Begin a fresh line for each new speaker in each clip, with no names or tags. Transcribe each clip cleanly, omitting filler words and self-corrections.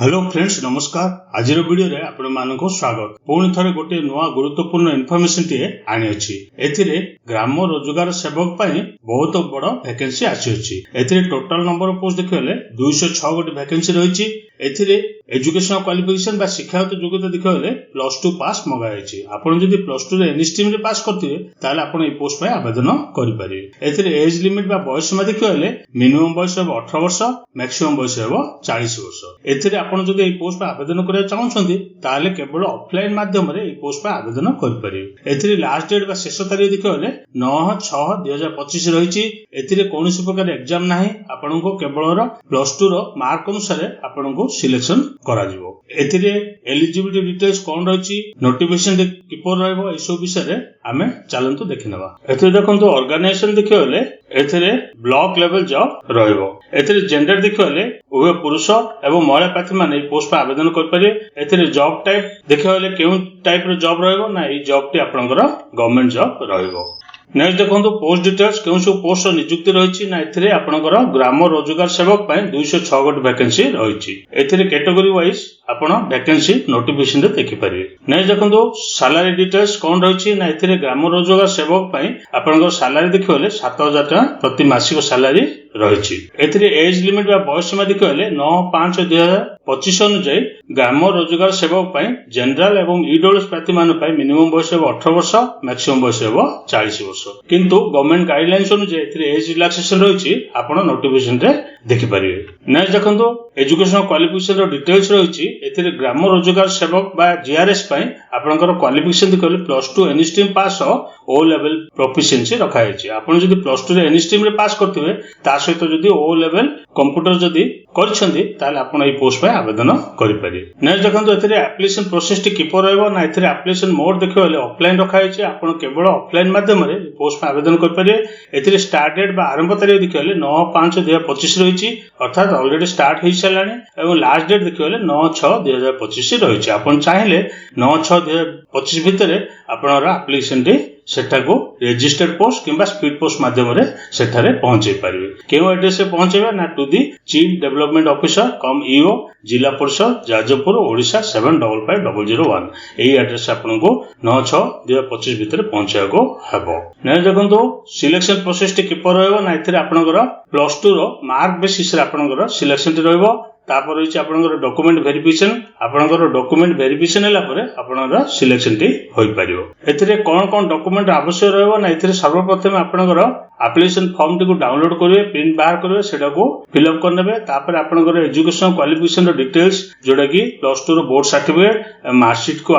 Hello friends नमस्कार। आज video रे आपण मानको स्वागत। पुणी थरे गोटे नुआ गुरुत्वपूर्ण इनफॉरमेशन टे आनी अछि। एथिरे ग्राम रोजगार सेवक पई बहुत बड़ वैकेंसी आसी अछि। एथिरे टोटल नंबर ऑफ पोस्ट देखले 206 गोटे वैकेंसी रहिछि। एथिरे एजुकेशनल क्वालिफिकेशन बा शिक्षागत योग्यता देखले +2 पास मगा अछि। आपण जदि +2 रे एनी स्ट्रीम रे पास करथिबे ताले आपण ए पोस्ट पई आवेदन करि परिबे। एथिरे एज लिमिट बा बयस मा देखले मिनिमम बयस 18 वर्ष, मैक्सिमम बयस 40 वर्ष। एथिरे आपण जदि ए पोस्ट पर आवेदन करिया चाहउछन्ती ताले केवल ऑफलाइन माध्यम रे ए पोस्ट पर आवेदन करि परिबे। एथिरे लास्ट डेट बा शेष तारिख देखले 9/6/2025 रहिछि। एथिरे कोनोसी प्रकार एग्जाम नाही। आपनको केवल +2 रो मार्क अनुसार आपनको सिलेक्शन करा जिवो। एथिरे एलिजिबिलिटी डिटेल्स कोन रहिछि, नोटिफिकेशन किपर रहबो, ए सब विषय रे आमे चलंतु देखिनबा। एथिरे देखंतु ऑर्गेनाइजेशन देखले एथिरे ब्लॉक लेवल जॉब रहबो। एथिरे जेंडर देखले उभय पुरुष एवं महिला प्रार्थी माने पोस्ट पर आवेदन कर परिबे। एथिरे जॉब टाइप देखले केउ टाइप रो जॉब रहबो ना ई जॉब टी आपनकर गवर्नमेंट जॉब रहबो। नेक्स्ट देखंतु पोस्ट डिटेल्स केउ सब पोस्ट नियुक्ति रहिछि ना एथिरे आपनकर ग्राम रोजगार सेवक पय 206 गोट वैकेंसी रहिछि। एथिरे कैटेगरी वाइज आपण वैकेंसी नोटिफिकेशन रे देखि परिबे। नेक्स्ट देखंतु सैलरी डिटेल्स कोन रहिछि ना एथिरे ग्राम रोजगार सेवक पय आपनकर सैलरी देखले 7000 टका प्रति मासिक सैलरी रहिछि। एथिरे एज लिमिट बा बयस सीमा देखले 9/5/2025 अनुसार ग्राम रोजगार सेवक पय जनरल एवं ईडब्ल्यूएस प्रार्थी मान पय मिनिमम बयस 18 वर्ष, मैक्सिमम बयस 40 वर्ष। किंतु गवर्नमेंट गाइडलाइंस अनुसार एथिरे एज रिलैक्सेशन रहिछि। आपण नोटिफिकेशन रे देखि परिबे। नेक्स्ट देखंतु एजुकेशनल क्वालिफिकेशन रो डिटेल्स रहिछि। एथिरे ग्राम रोजगार सेवक बा जीआरएस पय आपनकर क्वालिफिकेशन देखले +2 एनी स्ट्रीम पास ओ लेवल प्रोफिशिएंसी रखा हैछि। आपण जदि +2 रे एनी स्ट्रीम रे पास करथिबे ता सहित जदि ओ लेवल कंप्यूटर जदि करछन्ती ताले आपण ए पोस्ट पय आवेदन करि परिबे। नेक्स्ट देखंतु एथिरे एप्लीकेशन प्रोसेस टी किपर रहबो ना एथिरे एप्लीकेशन मोड देखले ऑफलाइन रखा हैछि। आपण केवल ऑफलाइन माध्यम रे पोस्ट पय आवेदन करि परिबे। एथिरे स्टार्ट डेट बा आरंभ तारिख देखले 9/5/2025 रहिछि, अर्थात ऑलरेडी स्टार्ट होई सलानी एवं लास्ट डेट देखले 9/6/2025 रहिछि। आपण चाहिले 9/6/2025 भितरे आपनर एप्लीकेशन टी सेठाको रजिस्टर्ड पोस्ट किंबा स्पीड पोस्ट माध्यम रे सेठारे पहुंचे परिबे। केउ एड्रेस से पहुंचेबे ना to the chief development officer cum EO Zilla Parishad Jajpur Odisha 755001 एई एड्रेस आपनको 9/6/2025 भितरे पहुंचाको हबो। नै देखंतु सिलेक्शन प्रोसेस टी किपर रहबो ना एथिरे आपनकर +2 रो मार्क बेसिस रे आपनकर सिलेक्शन टी रहबो। तापर होइछि आपनकर डॉक्यूमेंट वेरिफिकेशन। आपनकर डॉक्यूमेंट वेरिफिकेशन हला परे आपनकर सिलेक्शन टी होई परिबो। एथिरे कोन डॉक्यूमेंट आवश्यक रहबो ना एथिरे सर्वप्रथम आपनकर एप्लीकेशन फॉर्म टी को डाउनलोड करिवे, प्रिंट बाहर करिवे, सेटा को फिल अप करनेबे। तापर आपनकर एजुकेशनल क्वालिफिकेशन रो डिटेल्स जोडा कि +2 रो बोर्ड सर्टिफिकेट, मार्कशीट को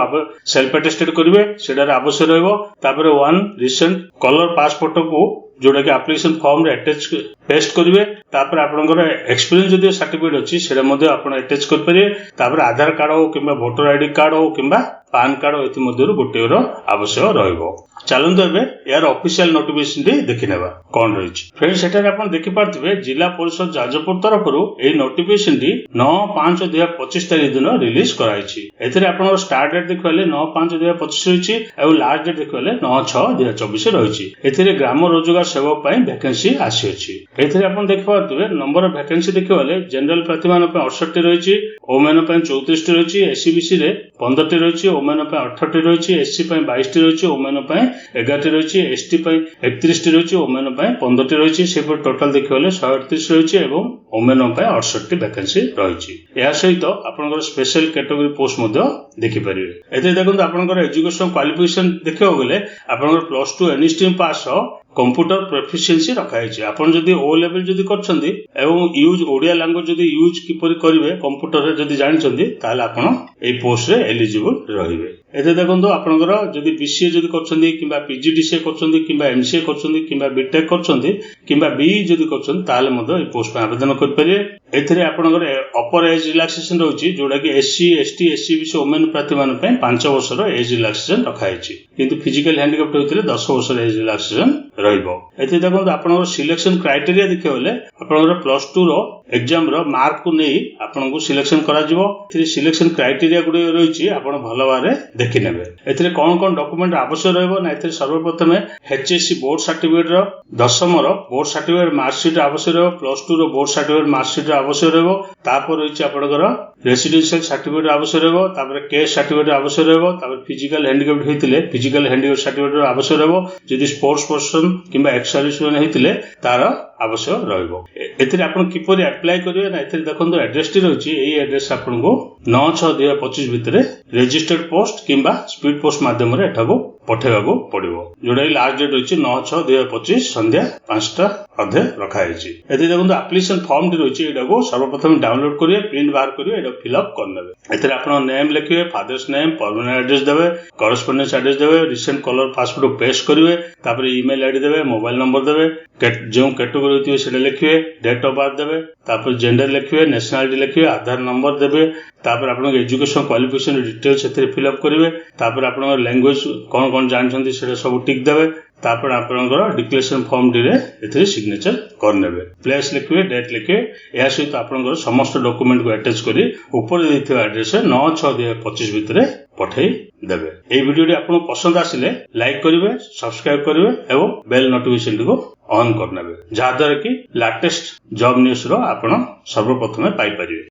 सेल्फ अटेस्टेड करिवे, सेटा रे आवश्यक रहबो। तापर 1 रिसेंट कलर पासपोर्ट को जोडा कि एप्लीकेशन फॉर्म रे अटैच पेस्ट करिवे। तापर आपनकर एक्सपीरियंस जदि सर्टिफिकेट अछि सेटा मध्ये आपण अटैच कर परिवे। तापर आधार कार्ड हो किंबा वोटर आईडी कार्ड हो किंबा पान कार्ड एति मध्यरु गोटे रो आवश्यक रहइबो। चलंतु एबे यार ऑफिशियल नोटिफिकेशन टी देखिनेबा कोन रहिछि। फ्रेंड्स सेटा आपण देखि पारथिबे जिला परिषद जाजपुर तरफरु एई नोटिफिकेशन टी 9/5/2025 तारिख दिन रिलीज कराइछि। एथिरे आपण स्टार्ट डेट देखले 9/5/2025 रहिछि एवं लास्ट डेट देखले 9/6/2024 रहिछि। एथिरे ग्राम रोजगार सेवक पय वैकेंसी आसी अछि। एथिरे आपण देखि पारथिबे नंबर ऑफ वैकेंसी देखले जनरल प्रार्थी मान पय 68 टी रहिछि, ओमेन पय 34 टी रहिछि, एससीबीसी रे 15 टी रहिछि, ओमेन पय 18 टी रहिछि, एससी पय 22 टी रहिछि, ओमेन पय 11 टी रहिछि, एसटी पय 31 टी रहिछि, ओमेन पय 15 टी रहिछि। सेपर टोटल देखले 138 रहिछि एवं ओमेन पय 68 टी वैकेंसी रहिछि। या सहित आपनकर स्पेशल कैटेगरी पोस्ट मध्ये देखि परिबे। एते देखंतु आपनकर एजुकेशन क्वालिफिकेशन देखियो गेले आपनकर +2 एनी स्ट्रीम पास कंप्यूटर प्रोफिशिएंसी रखा हैछि। आपण जदि ओ लेवल जदि करछन्ती एवं यूज ओडिया लैंग्वेज जदि यूज किपरि करिवे कंप्यूटर रे जदि जानिछन्ती ताले आपण ए पोस्ट रे एलिजिबल रहिबे। एते देखंतु आपनकर जदि बीसीए जदि करछन्ती किंबा पीजीडीसीए करछन्ती किंबा एमसीए करछन्ती किंबा बीटेक करछन्ती किंबा बीई जदि करछन्ती ताले मधे ए पोस्ट पे आवेदन कर परिबे। एथिरे आपनकर अपर एज रिलैक्सेशन रहउछि जोडा कि एससी एसटी एससीबीसी वुमेन प्रार्थी मान पे 5 वर्ष रो एज रिलैक्सेशन रखा हैछि। किंतु फिजिकल हैंडिकैप्ट होइतिले 10 वर्ष रो एज रिलैक्सेशन रहइबो। एथे देखंतु आपनकर सिलेक्शन क्राइटेरिया देखियोले आपनकर +2 रो एग्जाम रो मार्क को नै आपनको सिलेक्शन करा जिवो। एथिरे सिलेक्शन क्राइटेरिया गुडे रहिछि आपण भलो बारे ଦେଖିନେବେ। ଏଥିରେ କଣ ଡକୁମେଣ୍ଟ ଆବଶ୍ୟକ ରହିବ ନା ଏଥିରେ ସର୍ବପ୍ରଥମେ HSC ବୋର୍ଡ ସାର୍ଟିଫିକେଟ ର 10ମ ବୋର୍ଡ ସାର୍ଟିଫିକେଟ ମାର୍କସିଟ ଆବଶ୍ୟକ ରହିବ, +2 ର ବୋର୍ଡ ସାର୍ଟିଫିକେଟ ମାର୍କସିଟ ଆବଶ୍ୟକ ରହିବ, ତାପରେ ରହିଛି ଆପଣଙ୍କର ରେସିଡେନ୍ସିଆଲ ସାର୍ଟିଫିକେଟ ଆବଶ୍ୟକ ରହିବ, ତାପରେ କେସ୍ ସାର୍ଟିଫିକେଟ ଆବଶ୍ୟକ ରହିବ, ତାପରେ ଫିଜିକାଲ ହ୍ୟାଣ୍ଡିକ୍ୟାପ୍ଟ ହେଇଥିଲେ ଫିଜିକାଲ ହ୍ୟାଣ୍ଡିକ୍ୟାପ୍ଟ ସାର୍ଟିଫିକେଟ ଆବଶ୍ୟକ ରହିବ, ଯଦି ସ୍ପୋର୍ଟସ ପର୍ସନ କିମ୍ବା ଏକ୍ସ ସର୍ଭିସମ୍ୟାନ ହେଇଥିଲେ ତାର ଆବଶ୍ୟକ ରହିବ। ଏଥିରେ ଆପଣ କିପରି ଆପ୍ଲାଏ କରିବେ ନା ଏଥିରେ ଦେଖନ୍ତୁ ଆଡ୍ରେସଟି ରହିଛି, ଏଇ ଆଡ୍ରେସ ଆପଣଙ୍କୁ 9/6/2025 ଭିତରେ ରେଜିଷ୍ଟର୍ଡ ପୋଷ୍ଟ କିମ୍ବା ସ୍ପିଡ ପୋଷ୍ଟ ମାଧ୍ୟମରେ ଏଠାକୁ ପଠେଇବାକୁ ପଡିବ, ଯୋଉଟା କି ଲାଷ୍ଟ ଡେଟ୍ ରହିଛି 9/6/2025 ସନ୍ଧ୍ୟା 5ଟା ଅଧେ ରଖାଯାଇଛି। ଏଥିରେ ଦେଖନ୍ତୁ ଆପ୍ଲିକେସନ ଫର୍ମଟି ରହିଛି, ଏଇଟାକୁ ସର୍ବପ୍ରଥମେ ଡାଉନଲୋଡ କରିବେ, ପ୍ରିଣ୍ଟ ବାହାର କରିବେ, ଏଇଟାକୁ ଫିଲ୍ଅପ୍ କରିନେବେ। ଏଥିରେ ଆପଣ ନେମ୍ ଲେଖିବେ, ଫାଦର୍ସ ନେମ୍, ପରମାନେଣ୍ଟ ଆଡ୍ରେସ ଦେବେ, କରସ୍ପଣ୍ଡେନ୍ସ ଆଡ୍ରେସ ଦେବେ, ରିସେଣ୍ଟ କଲର ପାସପୋର୍ଟ ପେଷ୍ଟ କରିବେ, ତାପରେ ଇମେଲ ଆଇଡି ଦେବେ, ମୋବାଇଲ ନମ୍ବର ଦେବେ, ଯେଉଁ କ୍ୟାଟେଗୋରୀ ଥିବେ ସେଟା ଲେଖିବେ, ଡେଟ୍ ଅଫ୍ ବାର୍ଥ ଦେବେ, ତାପରେ ଜେଣ୍ଡର ଲେଖିବେ, ନ୍ୟାସନାଲିଟି ଲେଖିବେ, ଆଧାର ନମ୍ବର ଦେବେ, ତାପରେ ଆପଣଙ୍କ ଏଜୁକେସନ କ୍ୱାଲିଫିକେସନ ଡିଟେଲ୍ସ ଏଥିରେ ଫିଲ୍ଅପ୍ କରିବେ, ତାପରେ ଆପଣଙ୍କ ଲାଙ୍ଗୁଏଜ କଣ ଜାଣିଛନ୍ତି ସେଟା ସବୁ ଟିକ୍ ଦେବେ, ତାପରେ ଆପଣଙ୍କର ଡିକ୍ଲେରେସନ ଫର୍ମଟିରେ ଏଥିରେ ସିଗ୍ନେଚର କରିନେବେ, ପ୍ଲେସ୍ ଲେଖିବେ, ଡେଟ୍ ଲେଖିବେ। ଏହା ସହିତ ଆପଣଙ୍କର ସମସ୍ତ ଡକୁମେଣ୍ଟକୁ ଆଟାଚ କରି ଉପରେ ଦେଇଥିବା ଆଡ୍ରେସରେ 9/6/2025 ଭିତରେ ପଠେଇ ଦେବେ। ଏହି ଭିଡିଓଟି ଆପଣଙ୍କୁ ପସନ୍ଦ ଆସିଲେ ଲାଇକ୍ କରିବେ, ସବସ୍କ୍ରାଇବ କରିବେ ଏବଂ ବେଲ୍ ନୋଟିଫିକେସନଟିକୁ ଅନ୍ କରିନେବେ, ଯାହାଦ୍ୱାରା କି ଲାଟେଷ୍ଟ ଜବ୍ ନ୍ୟୁଜର ଆପଣ ସର୍ବପ୍ରଥମେ ପାଇପାରିବେ।